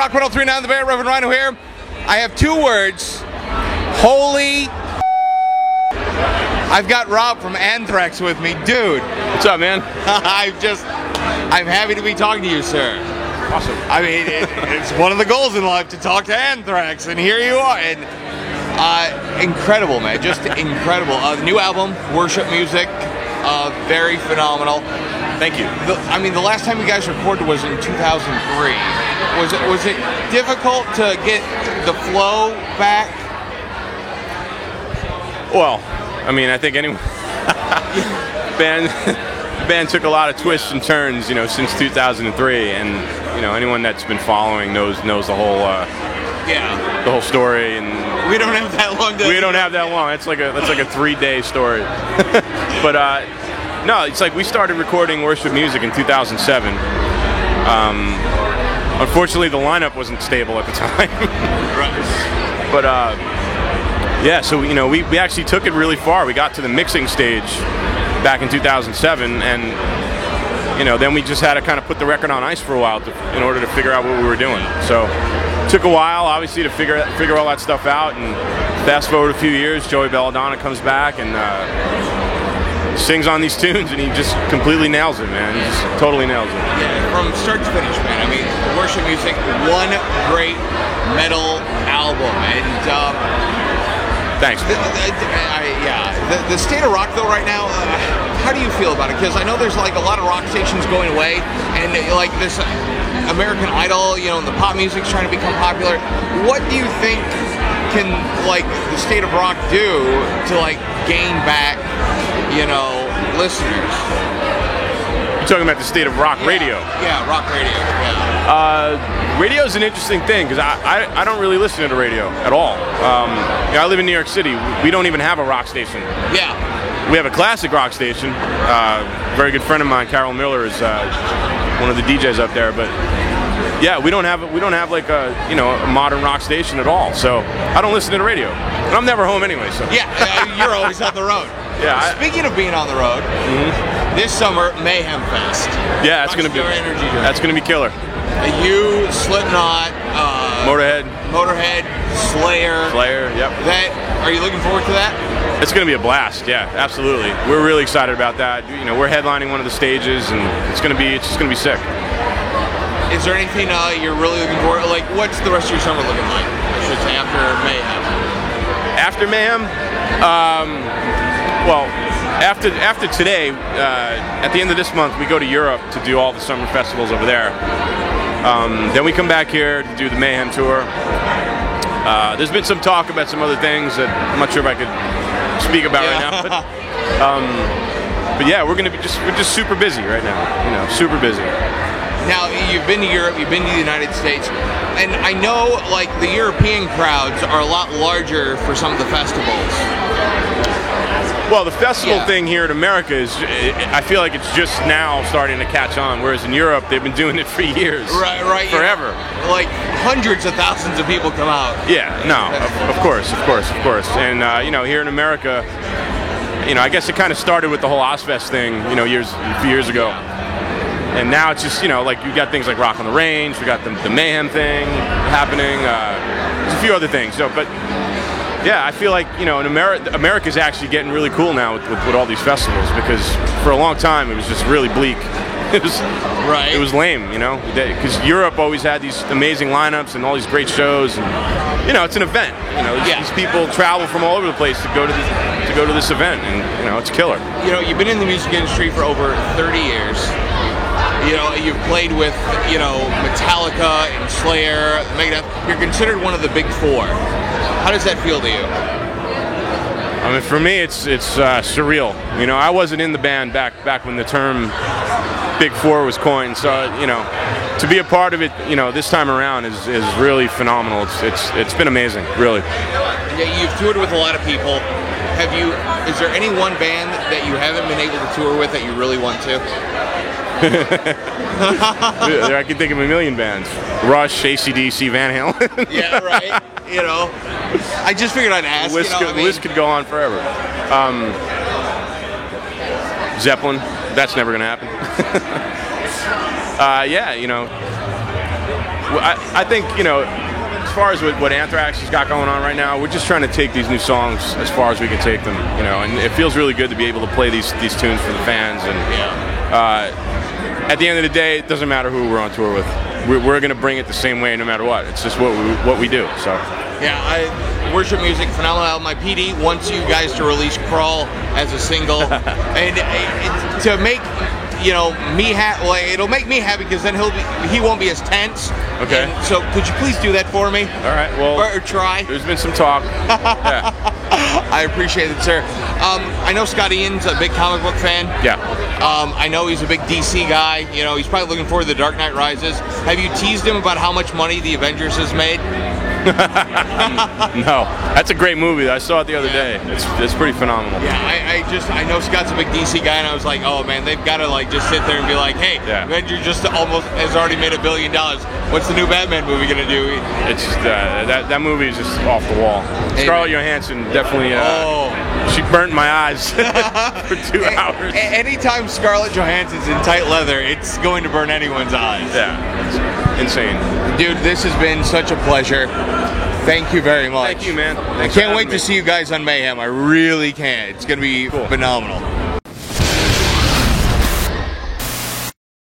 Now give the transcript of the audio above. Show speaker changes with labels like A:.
A: Rock 103.9 The Bay, Reverend Rhino here. I have two words. Holy I've got Rob from Anthrax with me. Dude.
B: What's up, man?
A: I'm happy to be talking to you, sir.
B: Awesome.
A: I mean, it's one of the goals in life to talk to Anthrax, and here you are. And incredible, man. Just incredible. The new album, Worship Music, very phenomenal.
B: Thank you.
A: The last time you guys recorded was in 2003. Was it difficult to get the flow back?
B: Well, I mean, I think anyone band took a lot of twists and turns, since 2003, and anyone that's been following knows the whole the whole story. And
A: we don't have that long.
B: We don't have that long. That's like a 3-day story. But no, it's like we started recording Worship Music in 2007. Unfortunately, the lineup wasn't stable at the time.
A: Right.
B: But yeah, so we actually took it really far. We got to the mixing stage back in 2007, and then we just had to kind of put the record on ice for a while in order to figure out what we were doing. So it took a while, obviously, to figure all that stuff out. And fast forward a few years, Joey Belladonna comes back and sings on these tunes, and he just completely nails it, man. He just totally nails it.
A: Yeah, from start to finish, man. I mean, Worship Music, one great metal album, and
B: thanks.
A: The state of rock, though, right now, how do you feel about it? Because I know there's like a lot of rock stations going away, and like this American Idol, and the pop music's trying to become popular. What do you think can like the state of rock do to like gain back, listeners?
B: You're talking about the state of rock radio.
A: Yeah, rock radio. Yeah.
B: Radio is an interesting thing because I don't really listen to radio at all. I live in New York City. We don't even have a rock station.
A: Yeah.
B: We have a classic rock station. Very good friend of mine, Carol Miller, is one of the DJs up there. But yeah, we don't have like a modern rock station at all. So I don't listen to the radio, and I'm never home anyway. So
A: yeah, you're always on the road.
B: Yeah.
A: Speaking of being on the road, this summer Mayhem Fest.
B: Yeah, that's gonna be killer.
A: You, Slipknot, Motorhead, Slayer.
B: Yep.
A: Are you looking forward to that?
B: It's going to be a blast. Yeah, absolutely. We're really excited about that. We're headlining one of the stages, and it's just going to be sick.
A: Is there anything you're really looking forward to? Like, what's the rest of your summer looking like? I should say after Mayhem.
B: After Mayhem, well, after today, at the end of this month, we go to Europe to do all the summer festivals over there. Then we come back here to do the Mayhem tour. There's been some talk about some other things that I'm not sure if I could speak about right now. But yeah, we're just super busy right now. Super busy.
A: Now, you've been to Europe, you've been to the United States, and I know like the European crowds are a lot larger for some of the festivals.
B: Well, the festival thing here in America I feel like it's just now starting to catch on, whereas in Europe, they've been doing it for years.
A: Right.
B: Forever.
A: Like hundreds of thousands of people come out.
B: Yeah, no, of course. And, here in America, I guess it kind of started with the whole Ozfest thing, a few years ago. And now it's just, like you got things like Rock on the Range, we got the Mayhem thing happening, there's a few other things. But yeah, I feel like, in America's actually getting really cool now with all these festivals, because for a long time it was just really bleak. It was lame, because Europe always had these amazing lineups and all these great shows, and it's an event. These people travel from all over the place to go to this event, and it's killer.
A: You've been in the music industry for over 30 years. You've played with Metallica and Slayer, Megadeth. You're considered one of the big four. How does that feel to you?
B: I mean, for me, it's surreal. I wasn't in the band back when the term Big Four was coined, so to be a part of it, this time around is really phenomenal. It's been amazing, really.
A: Yeah, you've toured with a lot of people. Is there any one band that you haven't been able to tour with that you really want to?
B: I can think of a million bands. Rush, AC/DC, Van Halen.
A: Yeah, right. I just figured I'd ask.
B: The list could go on forever. Zeppelin, that's never going to happen. Yeah, I think, you know, as far as what Anthrax has got going on right now, we're just trying to take these new songs as far as we can take them, you know, and it feels really good to be able to play these tunes for the fans. And at the end of the day, it doesn't matter who we're on tour with. We're going to bring it the same way no matter what. It's just what we do. So.
A: Yeah, Worship Music, phenomenal album. My PD wants you guys to release Crawl as a single, and to make, you know, me happy. Well, it'll make me happy because then he won't be as tense.
B: Okay.
A: And so could you please do that for me?
B: All right. Well,
A: or try.
B: There's been some talk. Yeah.
A: I appreciate it, sir. I know Scott Ian's a big comic book fan.
B: Yeah.
A: I know he's a big DC guy. You know, he's probably looking forward to The Dark Knight Rises. Have you teased him about how much money The Avengers has made?
B: No, that's a great movie. I saw it the other day. It's pretty phenomenal.
A: Yeah, I know Scott's a big DC guy, and I was like, oh man, they've got to like just sit there and be like, hey, Avengers just almost has already made $1 billion. What's the new Batman movie gonna do?
B: It's just, that movie is just off the wall. Hey, Scarlett Johansson definitely. She burnt my eyes for 2 hours.
A: Anytime Scarlett Johansson's in tight leather, it's going to burn anyone's eyes.
B: Yeah, it's insane.
A: Dude, this has been such a pleasure. Thank you very much.
B: Thank you, man.
A: I can't wait to see you guys on Mayhem. I really can't. It's going to be phenomenal.